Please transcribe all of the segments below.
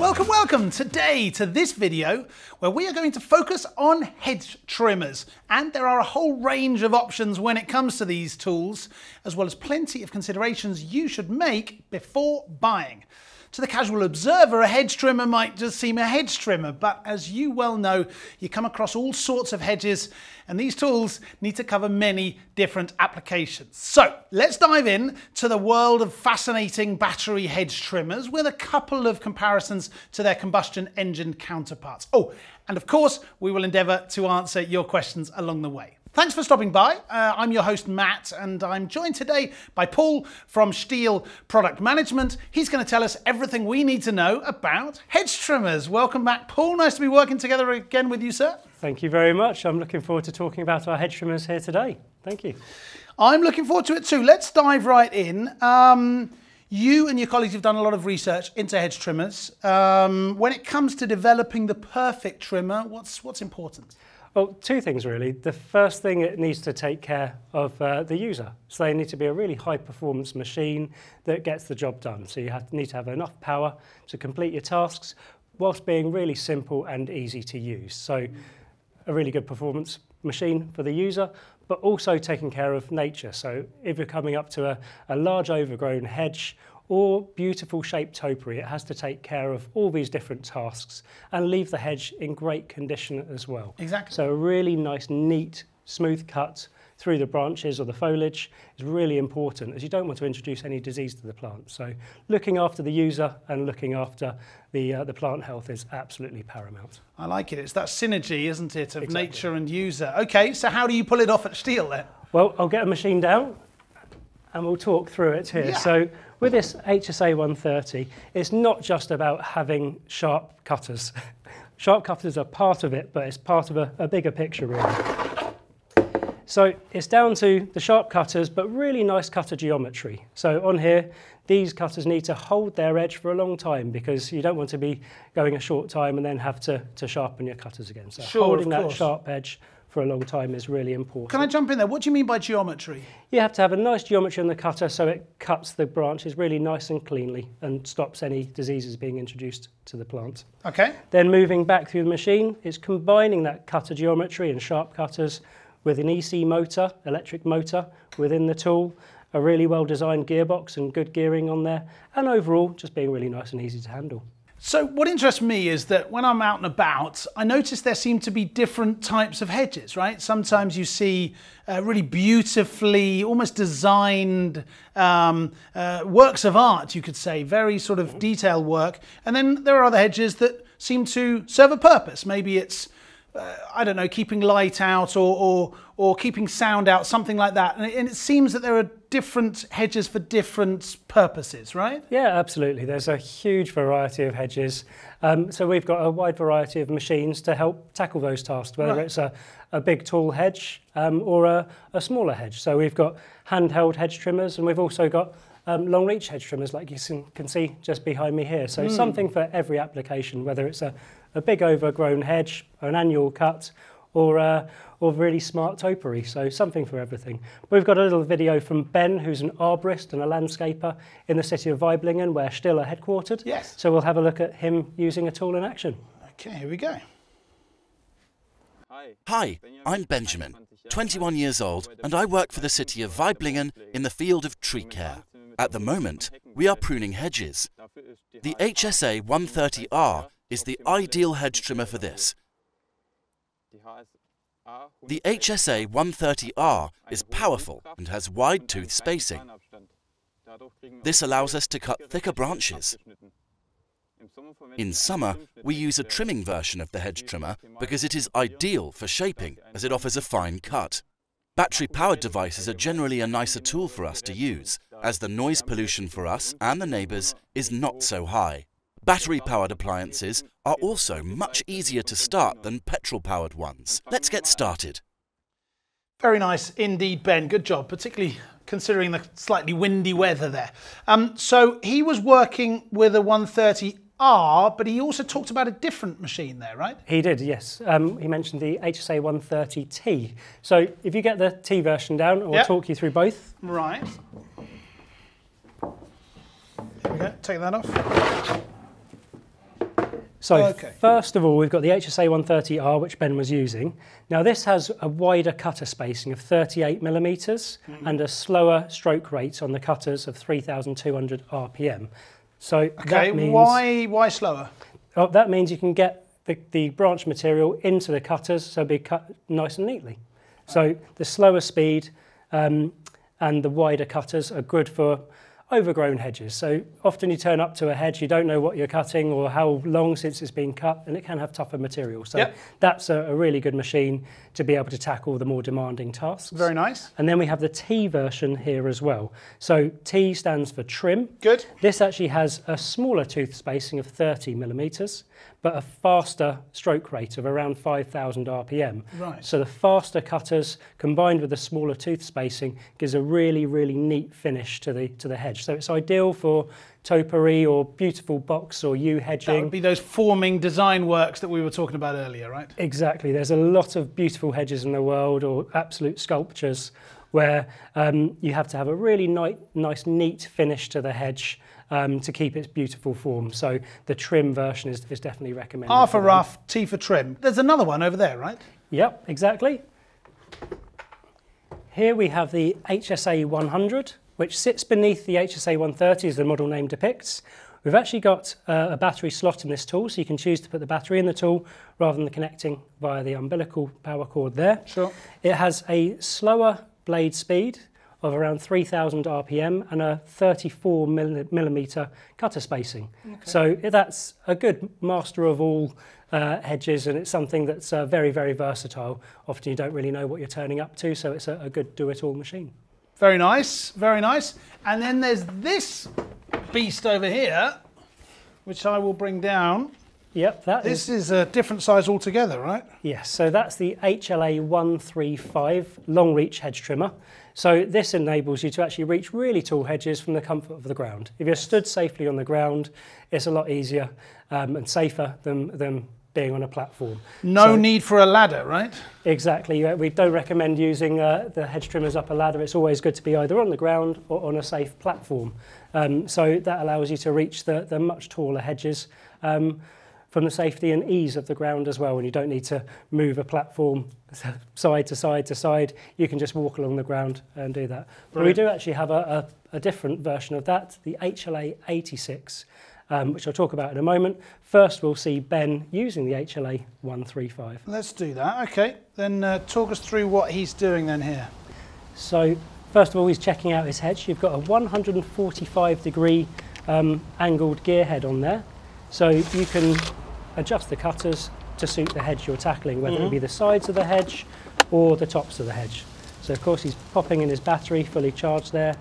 Welcome today to this video where we are going to focus on hedge trimmers, and there are a whole range of options when it comes to these tools, as well as plenty of considerations you should make before buying. To the casual observer, a hedge trimmer might just seem a hedge trimmer, but as you well know, you come across all sorts of hedges, and these tools need to cover many different applications. So let's dive in to the world of fascinating battery hedge trimmers with a couple of comparisons to their combustion engine counterparts. Oh, and of course, we will endeavour to answer your questions along the way. Thanks for stopping by. I'm your host, Matt, and I'm joined today by Paul from Stihl Product Management. He's going to tell us everything we need to know about hedge trimmers. Welcome back, Paul. Nice to be working together again with you, sir. Thank you very much. I'm looking forward to talking about our hedge trimmers here today. Thank you. I'm looking forward to it too. Let's dive right in. You and your colleagues have done a lot of research into hedge trimmers. When it comes to developing the perfect trimmer, what's important? Well, two things really. The first thing, it needs to take care of the user. So they need to be a really high performance machine that gets the job done. So you need to have enough power to complete your tasks whilst being really simple and easy to use. So a really good performance machine for the user, but also taking care of nature. So if you're coming up to a large overgrown hedge or beautiful shaped topiary, it has to take care of all these different tasks and leave the hedge in great condition as well. Exactly. So a really nice, neat, smooth cut through the branches or the foliage is really important, as you don't want to introduce any disease to the plant. So looking after the user and looking after the plant health is absolutely paramount. I like it. It's that synergy, isn't it, of Exactly. nature and user. Okay, so how do you pull it off at Stihl then? Well, I'll get a machine down and we'll talk through it here. Yeah. So with this HSA 130, it's not just about having sharp cutters. Sharp cutters are part of it, but it's part of a bigger picture really. So it's down to the sharp cutters, but really nice cutter geometry. So on here, these cutters need to hold their edge for a long time because you don't want to be going a short time and then have to sharpen your cutters again. So Sure, holding of that course. sharp edge for a long time is really important. Can I jump in there? What do you mean by geometry? You have to have a nice geometry on the cutter so it cuts the branches really nice and cleanly and stops any diseases being introduced to the plant. Okay. Then moving back through the machine, it's combining that cutter geometry and sharp cutters with an EC motor, electric motor, within the tool, a really well-designed gearbox and good gearing on there, and overall just being really nice and easy to handle. So what interests me is that when I'm out and about, I notice there seem to be different types of hedges, right? Sometimes you see really beautifully, almost designed works of art, you could say, very sort of detailed work. And then there are other hedges that seem to serve a purpose. Maybe it's, I don't know, keeping light out or keeping sound out, something like that. And it seems that there are different hedges for different purposes, right? Yeah, absolutely. There's a huge variety of hedges. So we've got a wide variety of machines to help tackle those tasks, whether it's a big tall hedge or a smaller hedge. So we've got handheld hedge trimmers, and we've also got long reach hedge trimmers like you can see just behind me here. So something for every application, whether it's a big overgrown hedge, an annual cut, or really smart topiary, so something for everything. We've got a little video from Ben, who's an arborist and a landscaper in the city of Hvilken, where Stihl are headquartered. Yes. So we'll have a look at him using a tool in action. Okay, here we go. Hi, I'm Benjamin, 21 years old, and I work for the city of Hvilken in the field of tree care. At the moment, we are pruning hedges. The HSA 130R is the ideal hedge trimmer for this. The HSA 130R is powerful and has wide tooth spacing. This allows us to cut thicker branches. In summer, we use a trimming version of the hedge trimmer because it is ideal for shaping, as it offers a fine cut. Battery-powered devices are generally a nicer tool for us to use, as the noise pollution for us and the neighbours is not so high. Battery-powered appliances are also much easier to start than petrol-powered ones. Let's get started. Very nice indeed, Ben. Good job, particularly considering the slightly windy weather there. So he was working with a 130R, but he also talked about a different machine there, right? He did, yes. He mentioned the HSA 130T. So if you get the T version down, I'll talk you through both. Right. Here we go. Take that off. So first of all, we've got the HSA 130R, which Ben was using. Now this has a wider cutter spacing of 38 millimeters and a slower stroke rate on the cutters of 3,200 RPM. So that means, why slower? Oh, that means you can get the branch material into the cutters, so it'll be cut nice and neatly. So the slower speed and the wider cutters are good for overgrown hedges. So often you turn up to a hedge, you don't know what you're cutting or how long since it's been cut, and it can have tougher material. So that's a really good machine to be able to tackle the more demanding tasks. Very nice. And then we have the T version here as well. So T stands for trim. Good. This actually has a smaller tooth spacing of 30 millimeters, but a faster stroke rate of around 5,000 RPM. Right. So the faster cutters combined with the smaller tooth spacing gives a really, really neat finish to the hedge. So it's ideal for topiary or beautiful box or yew hedging. That would be those forming design works that we were talking about earlier, right? Exactly. There's a lot of beautiful hedges in the world, or absolute sculptures, where you have to have a really nice, neat finish to the hedge to keep its beautiful form. So the trim version is definitely recommended. R for rough, T for trim. There's another one over there, right? Yep, exactly. Here we have the HSA 100, which sits beneath the HSA 130 as the model name depicts. We've actually got a battery slot in this tool, so you can choose to put the battery in the tool rather than connecting via the umbilical power cord there. Sure. It has a slower blade speed of around 3,000 RPM and a 34 millimeter cutter spacing. Okay. So that's a good master of all hedges, and it's something that's very, very versatile. Often you don't really know what you're turning up to, so it's a good do-it-all machine. Very nice, very nice. And then there's this beast over here, which I will bring down. Yep, this is a different size altogether, right? Yes, so that's the HLA 135 long reach hedge trimmer. So this enables you to actually reach really tall hedges from the comfort of the ground. If you're stood safely on the ground, it's a lot easier and safer than being on a platform. No need for a ladder, right? Exactly. We don't recommend using the hedge trimmers up a ladder. It's always good to be either on the ground or on a safe platform. So that allows you to reach the much taller hedges from the safety and ease of the ground as well. And you don't need to move a platform side to side to side. You can just walk along the ground and do that. But we do actually have a different version of that, the HLA 86. Which I'll talk about in a moment. First, we'll see Ben using the HLA 135. Let's do that. Okay, then talk us through what he's doing then here. So, first of all, he's checking out his hedge. You've got a 145-degree angled gear head on there. So you can adjust the cutters to suit the hedge you're tackling, whether it be the sides of the hedge or the tops of the hedge. So, of course, he's popping in his battery, fully charged there,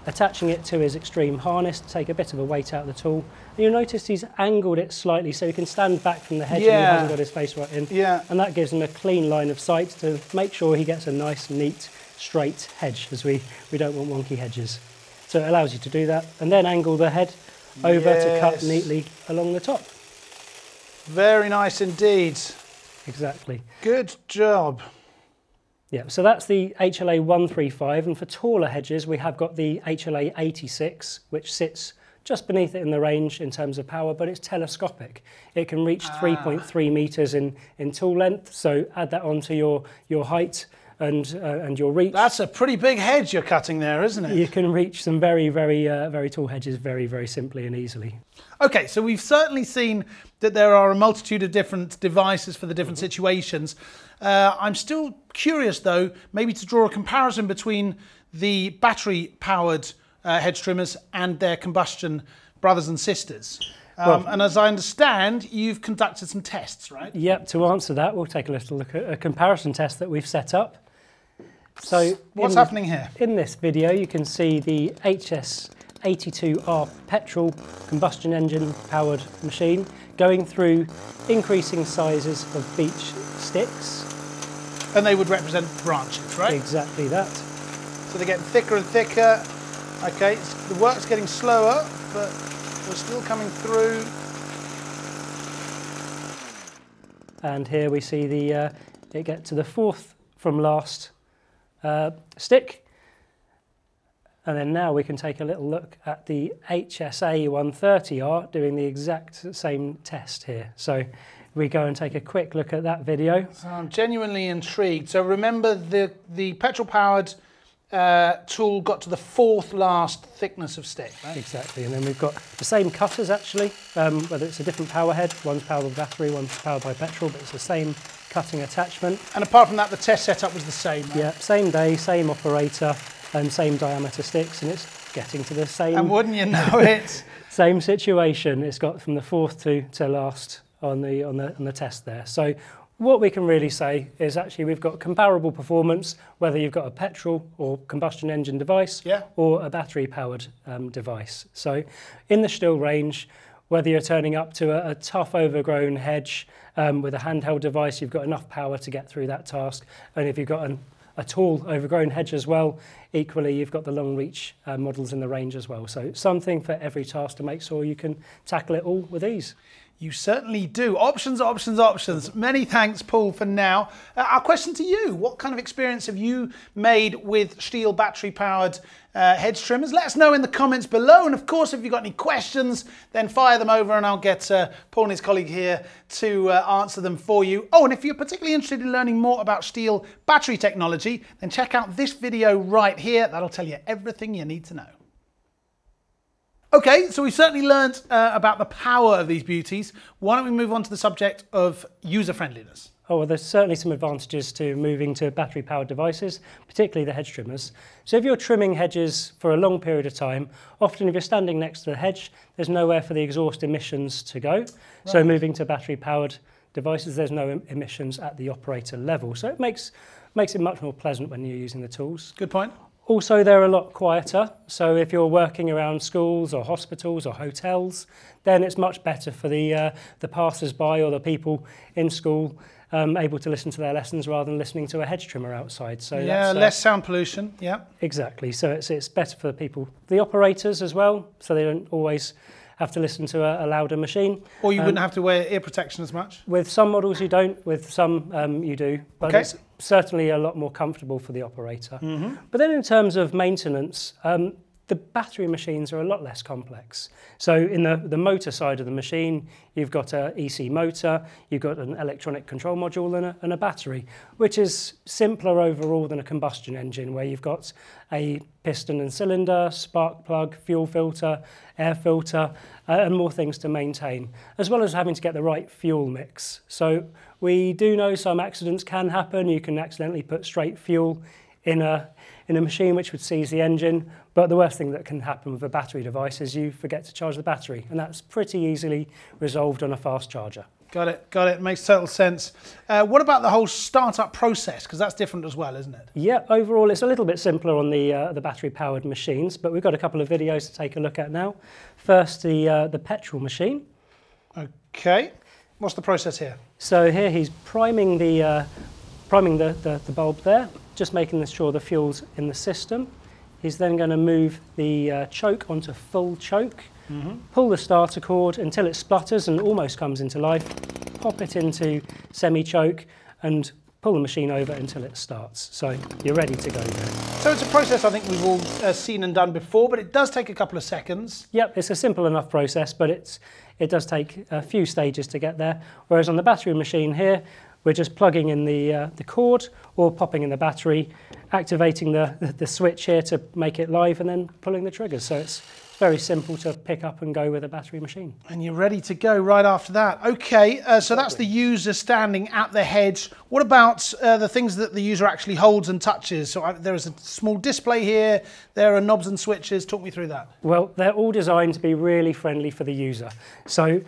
attaching it to his extreme harness to take a bit of a weight out of the tool. And you'll notice he's angled it slightly so he can stand back from the hedge and he hasn't got his face right in. Yeah. And that gives him a clean line of sight to make sure he gets a nice, neat, straight hedge, as we don't want wonky hedges. So it allows you to do that. And then angle the head over to cut neatly along the top. Very nice indeed. Exactly. Good job. Yeah, so that's the HLA 135, and for taller hedges we have got the HLA 86, which sits just beneath it in the range in terms of power, but it's telescopic. It can reach 3.3 metres in tool length, so add that onto your height and your reach. That's a pretty big hedge you're cutting there, isn't it? You can reach some very, very, very tall hedges very, very simply and easily. Okay, so we've certainly seen that there are a multitude of different devices for the different situations. I'm still curious, though, maybe to draw a comparison between the battery-powered hedge trimmers and their combustion brothers and sisters. And as I understand, you've conducted some tests, right? Yep, to answer that, we'll take a little look at a comparison test that we've set up. So what's happening here? In this video, you can see the HS82R petrol combustion engine powered machine going through increasing sizes of beech sticks. And they would represent branches, right? Exactly that. So they're getting thicker and thicker. Okay, the work's getting slower, but we're still coming through. And here we see it get to the fourth from last stick. And then now we can take a little look at the HSA 130R doing the exact same test here. So we go and take a quick look at that video. So I'm genuinely intrigued. So remember the petrol-powered tool got to the 4th last thickness of stick, right? Exactly, and then we've got the same cutters actually, whether it's a different power head, one's powered by battery, one's powered by petrol, but it's the same cutting attachment. And apart from that, the test setup was the same, right? Yeah, same day, same operator, and same diameter sticks, and it's getting to the same... And wouldn't you know it? Same situation, it's got from the 4th to last on the test there. So what we can really say is actually we've got comparable performance, whether you've got a petrol or combustion engine device or a battery powered device. So in the stihl range, whether you're turning up to a tough overgrown hedge with a handheld device, you've got enough power to get through that task. And if you've got a tall overgrown hedge as well, equally you've got the long reach models in the range as well. So something for every task to make sure you can tackle it all with ease. You certainly do. Options, options, options. Many thanks, Paul, for now. Our question to you, what kind of experience have you made with stihl battery-powered hedge trimmers? Let us know in the comments below. And of course, if you've got any questions, then fire them over and I'll get Paul and his colleague here to answer them for you. Oh, and if you're particularly interested in learning more about stihl battery technology, then check out this video right here. That'll tell you everything you need to know. Okay, so we've certainly learnt about the power of these beauties. Why don't we move on to the subject of user-friendliness? Oh, well, there's certainly some advantages to moving to battery-powered devices, particularly the hedge trimmers. So if you're trimming hedges for a long period of time, often if you're standing next to the hedge, there's nowhere for the exhaust emissions to go. Right. So moving to battery-powered devices, there's no emissions at the operator level. So it makes it much more pleasant when you're using the tools. Good point. Also, they're a lot quieter, so if you're working around schools or hospitals or hotels, then it's much better for the passers-by or the people in school able to listen to their lessons rather than listening to a hedge trimmer outside. So yeah, less sound pollution, yeah. Exactly, so it's better for the people, the operators as well, so they don't always have to listen to a louder machine. Or you wouldn't have to wear ear protection as much? With some models you don't, with some you do, but it's certainly a lot more comfortable for the operator. Mm-hmm. But then in terms of maintenance, the battery machines are a lot less complex. So in the motor side of the machine, you've got an EC motor, you've got an electronic control module and a battery, which is simpler overall than a combustion engine where you've got a piston and cylinder, spark plug, fuel filter, air filter, and more things to maintain, as well as having to get the right fuel mix. So we do know some accidents can happen. You can accidentally put straight fuel in a machine which would seize the engine, but the worst thing that can happen with a battery device is you forget to charge the battery, and that's pretty easily resolved on a fast charger. Got it, makes total sense. What about the whole startup process? Because that's different as well, isn't it? Yeah, overall it's a little bit simpler on the battery-powered machines, but we've got a couple of videos to take a look at now. First, the petrol machine. Okay, what's the process here? So here he's priming the bulb there, just making sure the fuel's in the system. He's then going to move the choke onto full choke, pull the starter cord until it splutters and almost comes into life, pop it into semi-choke and pull the machine over until it starts. So you're ready to go there. So it's a process I think we've all seen and done before, but it does take a couple of seconds. Yep, it's a simple enough process, but it does take a few stages to get there. Whereas on the battery machine here, we're just plugging in the cord or popping in the battery, activating the switch here to make it live and then pulling the triggers. So it's very simple to pick up and go with a battery machine. And you're ready to go right after that. Okay, so that's the user standing at the hedge. What about the things that the user actually holds and touches? So there is a small display here, there are knobs and switches. Talk me through that. Well, they're all designed to be really friendly for the user. So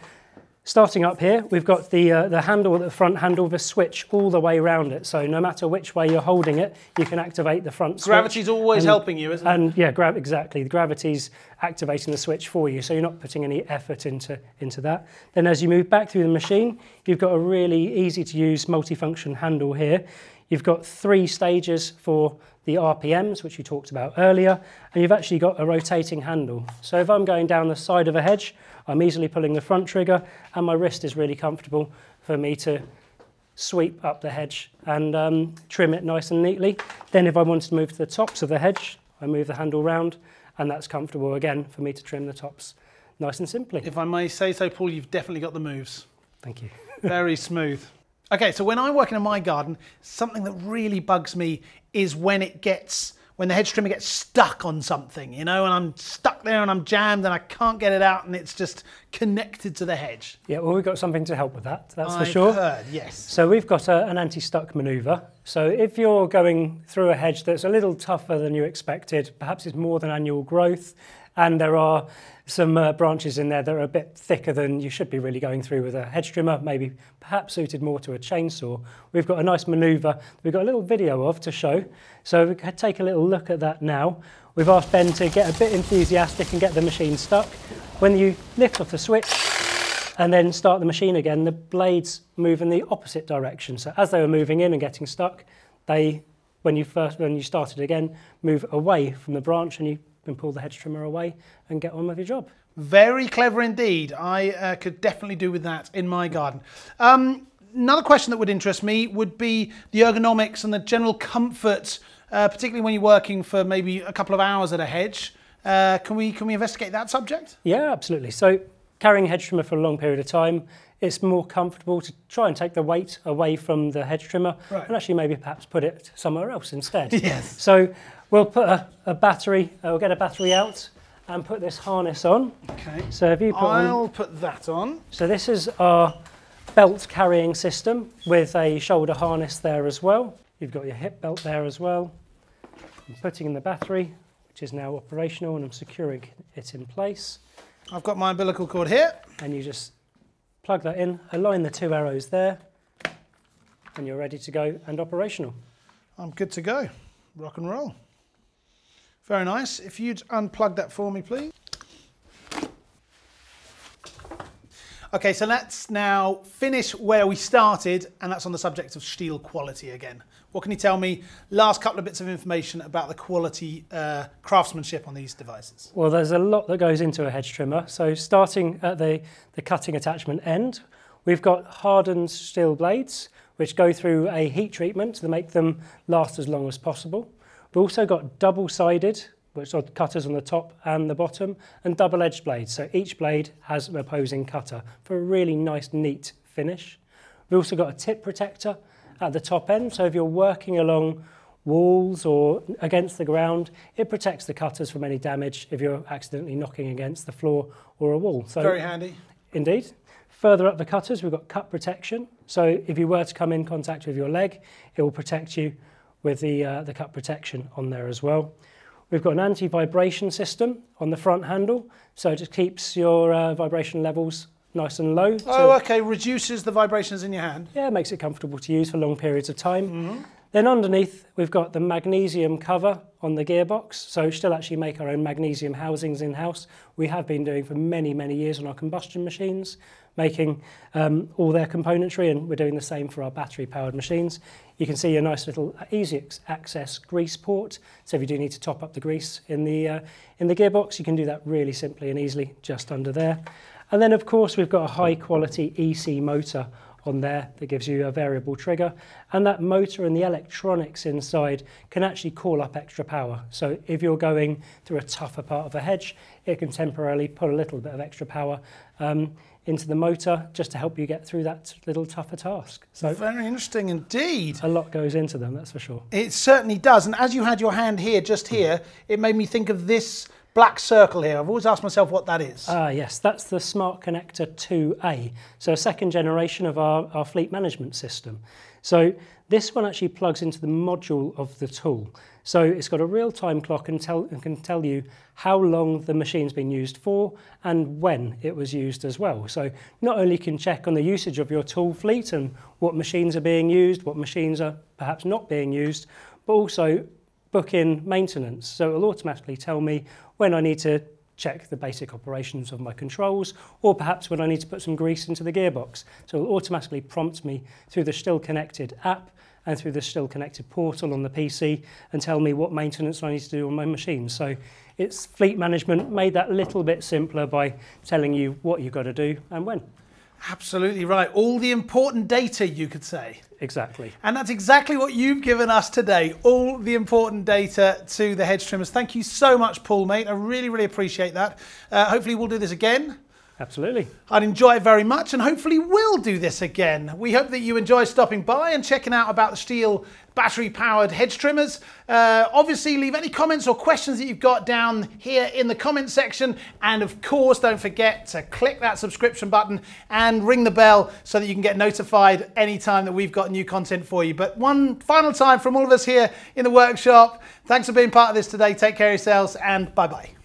starting up here, we've got the handle, the front handle with a switch all the way around it. So no matter which way you're holding it, you can activate the front switch. Gravity's always helping you, isn't it? And yeah, exactly. The gravity's activating the switch for you, so you're not putting any effort into that. Then as you move back through the machine, you've got a really easy to use multifunction handle here. You've got 3 stages for the RPMs, which you talked about earlier, and you've actually got a rotating handle. So if I'm going down the side of a hedge, I'm easily pulling the front trigger, and my wrist is really comfortable for me to sweep up the hedge and trim it nice and neatly. Then if I wanted to move to the tops of the hedge, I move the handle round, and that's comfortable again for me to trim the tops nice and simply. If I may say so, Paul, you've definitely got the moves. Thank you. Very smooth. Okay, so when I'm working in my garden, something that really bugs me is when the hedge trimmer gets stuck on something, you know, and I'm stuck there and I'm jammed and I can't get it out and it's just connected to the hedge. Yeah, well, we've got something to help with that, that's for sure. I've heard, yes. So we've got an anti-stuck manoeuvre. So if you're going through a hedge that's a little tougher than you expected, perhaps it's more than annual growth, and there are some branches in there that are a bit thicker than you should be really going through with a hedge trimmer, maybe perhaps suited more to a chainsaw. We've got a nice manoeuvre we've got a little video of to show. So we can take a little look at that now. We've asked Ben to get a bit enthusiastic and get the machine stuck. When you lift off the switch and then start the machine again, the blades move in the opposite direction. So as they were moving in and getting stuck, they, when you started again, move away from the branch, and you can pull the hedge trimmer away and get on with your job. Very clever indeed. I could definitely do with that in my garden. Another question that would interest me would be the ergonomics and the general comfort, particularly when you're working for maybe a couple of hours at a hedge. Can we investigate that subject? Yeah, absolutely. So carrying a hedge trimmer for a long period of time, it's more comfortable to try and take the weight away from the hedge trimmer, right, and actually maybe perhaps put it somewhere else instead. Yes. So we'll put a battery, we'll get a battery out and put this harness on. Okay. So if you put I'll put that on. So this is our belt carrying system with a shoulder harness there as well. You've got your hip belt there as well. I'm putting in the battery, which is now operational, and I'm securing it in place. I've got my umbilical cord here. And you just plug that in, align the two arrows there, and you're ready to go and operational. I'm good to go. Rock and roll. Very nice. If you'd unplug that for me, please. Okay, so let's now finish where we started, and that's on the subject of steel quality again. What can you tell me, last couple of bits of information about the quality craftsmanship on these devices? Well, there's a lot that goes into a hedge trimmer. So starting at the cutting attachment end, we've got hardened steel blades, which go through a heat treatment to make them last as long as possible. We've also got double-sided, which are cutters on the top and the bottom, and double-edged blades. So each blade has an opposing cutter for a really nice, neat finish. We've also got a tip protector at the top end. So if you're working along walls or against the ground, it protects the cutters from any damage if you're accidentally knocking against the floor or a wall. So very handy. Indeed. Further up the cutters, we've got cut protection. So if you were to come in contact with your leg, it will protect you with the cut protection on there as well. We've got an anti-vibration system on the front handle, so it just keeps your vibration levels nice and low. Oh, okay, reduces the vibrations in your hand. Yeah, it makes it comfortable to use for long periods of time. Mm-hmm. Then underneath, we've got the magnesium cover on the gearbox, so we still actually make our own magnesium housings in-house. We have been doing for many, many years on our combustion machines, making all their componentry, and we're doing the same for our battery-powered machines. You can see a nice little easy access grease port, so if you do need to top up the grease in the gearbox, you can do that really simply and easily just under there. And then of course we've got a high quality EC motor on there that gives you a variable trigger, and that motor and the electronics inside can actually call up extra power. So if you're going through a tougher part of a hedge, it can temporarily put a little bit of extra power into the motor just to help you get through that little tougher task. So very interesting indeed. A lot goes into them, that's for sure. It certainly does. And as you had your hand here, just here, it made me think of this black circle here. I've always asked myself what that is. Yes, that's the Smart Connector 2A. So a second generation of our fleet management system. So this one actually plugs into the module of the tool. So it's got a real-time clock and can tell you how long the machine's been used for and when it was used as well. So not only can check on the usage of your tool fleet and what machines are being used, what machines are perhaps not being used, but also book in maintenance. So it'll automatically tell me when I need to check the basic operations of my controls, or perhaps when I need to put some grease into the gearbox. So it'll automatically prompt me through the Still Connected app and through the Still Connected portal on the PC and tell me what maintenance I need to do on my machine. So it's fleet management made that little bit simpler by telling you what you've got to do and when. Absolutely right. All the important data, you could say. Exactly. And that's exactly what you've given us today, all the important data to the hedge trimmers. Thank you so much, Paul, mate. I really, really appreciate that. Hopefully we'll do this again. Absolutely. I'd enjoy it very much, and hopefully we'll do this again. We hope that you enjoy stopping by and checking out about the Stihl battery-powered hedge trimmers. Obviously, leave any comments or questions that you've got down here in the comment section. And of course, don't forget to click that subscription button and ring the bell so that you can get notified anytime that we've got new content for you. But one final time from all of us here in the workshop, thanks for being part of this today. Take care of yourselves, and bye-bye.